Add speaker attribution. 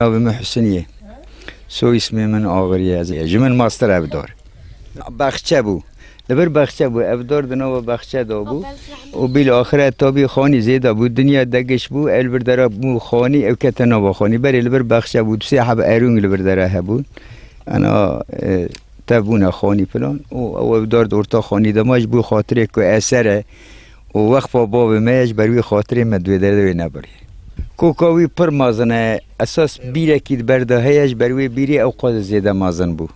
Speaker 1: من حسنیه سو اسم من آغریه از جمن ماستر ابدار بخچه بو لبر بخچه بو ابدار دنو بخچه دا بو و بیل آخرت تابی خانی زیده بود دنیا دگش بو البر داره بو خانی او کتنا با خانی بری لبر بخچه بود سه حب ایرون لبر داره بود انا تبونه خانی فلان و ابدار دورتا خانی دماج بو خاطره که اثره و وقت باب میش بروی خاطره مدوی درده نبری کوکاوی پر مازنه اساس بیره کید برده هیش بروی بیری اوقات زیده مازن بو